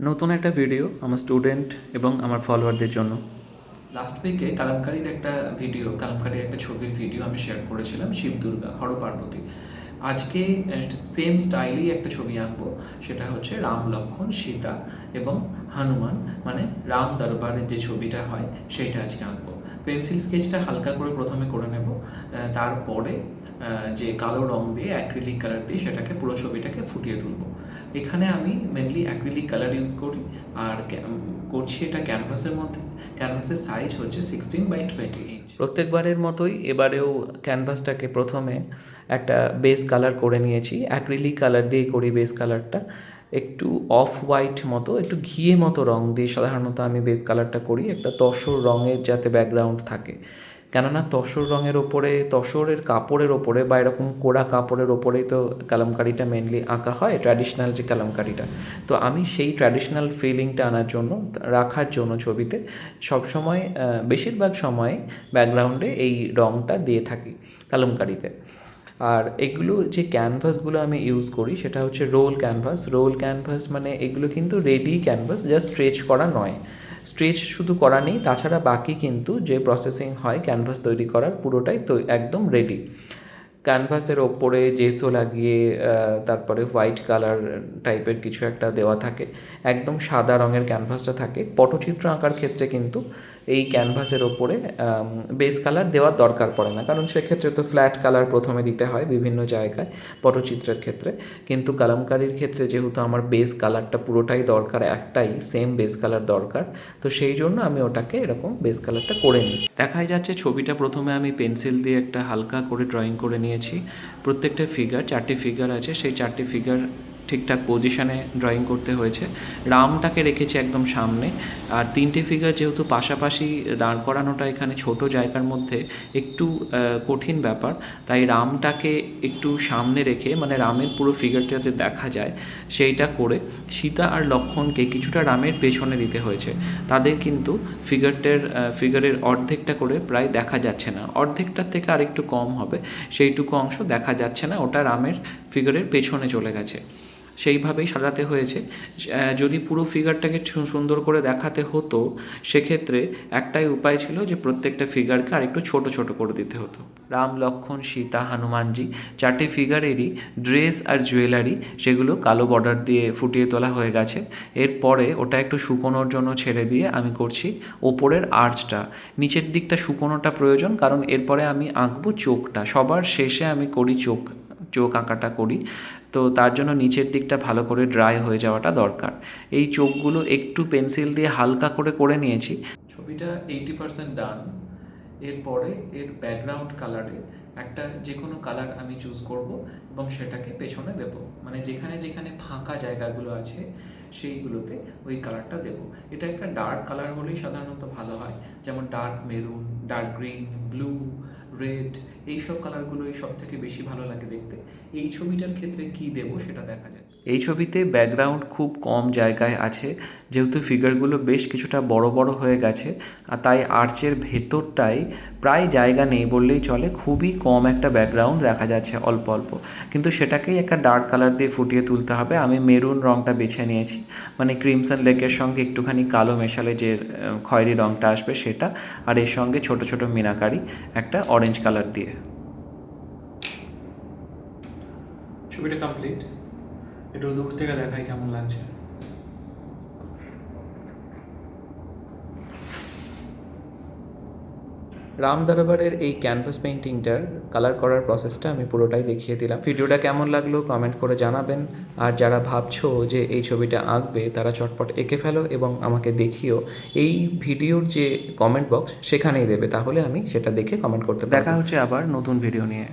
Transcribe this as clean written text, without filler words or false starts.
নতুন একটা ভিডিও আমার স্টুডেন্ট এবং আমার ফলোয়ারদের জন্য। লাস্ট উইকে কালামকারীর একটা কালামকারীর একটা ছবির ভিডিও আমি শেয়ার করেছিলাম, শিব দুর্গা হর পার্বতী। আজকে সেম স্টাইলেই একটা ছবি আঁকবো, সেটা হচ্ছে রাম লক্ষ্মণ সীতা এবং হনুমান, মানে রাম দরবারের যে ছবিটা হয় সেইটা আজকে আঁকবো। পেন্সিল স্কেচটা হালকা করে প্রথমে করে নেব, তারপরে যে কালো রং দিয়ে অ্যাক্রিলিক কালার দিয়ে সেটাকে পুরো ছবিটাকে ফুটিয়ে তুলব। এখানে আমি মেনলি অ্যাক্রিলিক কালার ইউজ করি, আর করছি এটা ক্যানভাসের মধ্যে। ক্যানভাসের সাইজ হচ্ছে 16/20 ইঞ্চ। প্রত্যেকবারের মতোই এবারেও ক্যানভাসটাকে প্রথমে একটা বেস কালার করে নিয়েছি, অ্যাক্রিলিক কালার দিয়ে করি বেস কালারটা। একটু অফ হোয়াইট মতো, একটু ঘিয়ে মতো রং দিয়ে সাধারণত আমি বেস কালারটা করি, একটা তসর রঙের যাতে ব্যাকগ্রাউন্ড থাকে। কেননা তসর রঙের ওপরে, তসরের কাপড়ের ওপরে বা এরকম কোরা কাপড়ের ওপরেই তো কালামকারিটা মেনলি আঁকা হয়, ট্র্যাডিশনাল যে কালামকারিটা। তো আমি সেই ট্র্যাডিশনাল ফিলিংটা আনার জন্য, রাখার জন্য ছবিতে সবসময়, বেশিরভাগ সময় ব্যাকগ্রাউন্ডে এই রঙটা দিয়ে থাকি কালামকারিতে। আর এগুলো যে ক্যানভাসগুলো আমি ইউজ করি সেটা হচ্ছে রোল ক্যানভাস। রোল ক্যানভাস মানে এগুলো কিন্তু রেডি ক্যানভাস, জাস্ট স্ট্রেচ করা নয়। স্ট্রেচ শুধু করা নেই, তাছাড়া বাকি কিন্তু যে প্রসেসিং হয় ক্যানভাস তৈরি করার পুরোটাই তো একদম রেডি। ক্যানভাসের ওপরে জেসো লাগিয়ে তারপরে হোয়াইট কালার টাইপের কিছু একটা দেওয়া থাকে, একদম সাদা রঙের ক্যানভাসটা থাকে। পটচিত্র আঁকার ক্ষেত্রে কিন্তু এই ক্যানভাসের ওপরে বেস কালার দেওয়ার দরকার পড়ে না, কারণ সেক্ষেত্রে তো ফ্ল্যাট কালার প্রথমে দিতে হয় বিভিন্ন জায়গায় পটচিত্রের ক্ষেত্রে। কিন্তু কালামকারির ক্ষেত্রে যেহেতু আমার বেস কালারটা পুরোটাই দরকার, একটাই সেম বেস কালার দরকার, তো সেই জন্য আমি ওটাকে এরকম বেস কালারটা করে নিই। দেখাই যাচ্ছে ছবিটা প্রথমে আমি পেন্সিল দিয়ে একটা হালকা করে ড্রয়িং করে নিয়েছি। প্রত্যেকটা ফিগার, 4টি ফিগার আছে, সেই 4টি ফিগার ঠিকঠাক পজিশানে ড্রয়িং করতে হয়েছে। রামটাকে রেখেছি একদম সামনে, আর 3টে ফিগার যেহেতু পাশাপাশি দাঁড় করানোটা এখানে ছোট জায়গার মধ্যে একটু কঠিন ব্যাপার, তাই রামটাকে একটু সামনে রেখে, মানে রামের পুরো ফিগারটা যাতে দেখা যায় সেইটা করে, সীতা আর লক্ষ্মণকে কিছুটা রামের পেছনে দিতে হয়েছে। তাদের কিন্তু ফিগারের অর্ধেকটা করে প্রায় দেখা যাচ্ছে না, অর্ধেকটার থেকে আরেকটু কম হবে, সেইটুকু অংশ দেখা যাচ্ছে না, ওটা রামের ফিগারের পেছনে চলে গেছে। সেইভাবেই সাজাতে হয়েছে। যদি পুরো ফিগারটাকে সুন্দর করে দেখাতে হতো, সেক্ষেত্রে একটাই উপায় ছিল যে প্রত্যেকটা ফিগারকে আরেকটু ছোট ছোট করে দিতে হতো। রাম লক্ষ্মণ সীতা হনুমানজি 4টে ফিগারেরই ড্রেস আর জুয়েলারি, সেগুলো কালো বর্ডার দিয়ে ফুটিয়ে তোলা হয়ে গেছে। এরপরে ওটা একটু শুকোনোর জন্য ছেড়ে দিয়ে আমি করছি ওপরের আর্চটা। নিচের দিকটা শুকোনোটা প্রয়োজন, কারণ এরপরে আমি আঁকবো চোখটা। সবার শেষে আমি করি চোখ আঁকাটা করি, তো তার জন্য নিচের দিকটা ভালো করে ড্রাই হয়ে যাওয়াটা দরকার। এই চোখগুলো একটু পেন্সিল দিয়ে হালকা করে নিয়েছি। ছবিটা 80% ডান। এরপরে এর ব্যাকগ্রাউন্ড কালারে একটা যে কোনো কালার আমি চুজ করব এবং সেটাকে পেছনে দেব, মানে যেখানে যেখানে ফাঁকা জায়গাগুলো আছে সেইগুলোতে ওই কালারটা দেব। এটা একটা ডার্ক কালার হলেই সাধারণত ভালো হয়, যেমন dark maroon, dark green, blue, red, এইসব কালারগুলোই সব থেকে বেশি ভালো লাগে দেখতে। এই ছবিটার ক্ষেত্রে কি দেব সেটা দেখা যায়। এই ছবিতে ব্যাকগ্রাউন্ড খুব কম জায়গায় আছে, যেহেতু ফিগারগুলো বেশ কিছুটা বড় বড় হয়ে গেছে, আর তাই আর্চের ভেতরটায় প্রায় জায়গা নেই বললেই চলে, খুবই কম একটা ব্যাকগ্রাউন্ড দেখা যাচ্ছে, অল্প অল্প। কিন্তু সেটাকেই একটা ডার্ক কালার দিয়ে ফুটিয়ে তুলতে হবে। আমি মেরুন রঙটা বেছে নিয়েছি, মানে ক্রিমসন লেকের সঙ্গে একটুখানি কালো মেশালে যে খয়েরি রঙটা আসবে সেটা, আর এর সঙ্গে ছোট ছোট মিনাকারি একটা অরেঞ্জ কালার দিয়ে। ছবিটা কমপ্লিট। একটু দূর থেকে দেখাই কেমন লাগছে। রাম দরবারের এই ক্যানভাস পেইন্টিংটার কালার করার প্রসেসটা আমি পুরোটাই দেখিয়ে দিলাম। ভিডিওটা কেমন লাগলো কমেন্ট করে জানাবেন। আর যারা ভাবছো যে এই ছবিটা আঁকবে, তারা চটপট এঁকে ফেলো এবং আমাকে দেখিও। এই ভিডিওর যে কমেন্ট বক্স সেখানেই দেবে, তাহলে আমি সেটা দেখে কমেন্ট করতে পারবো। দেখা হচ্ছে আবার নতুন ভিডিও নিয়ে।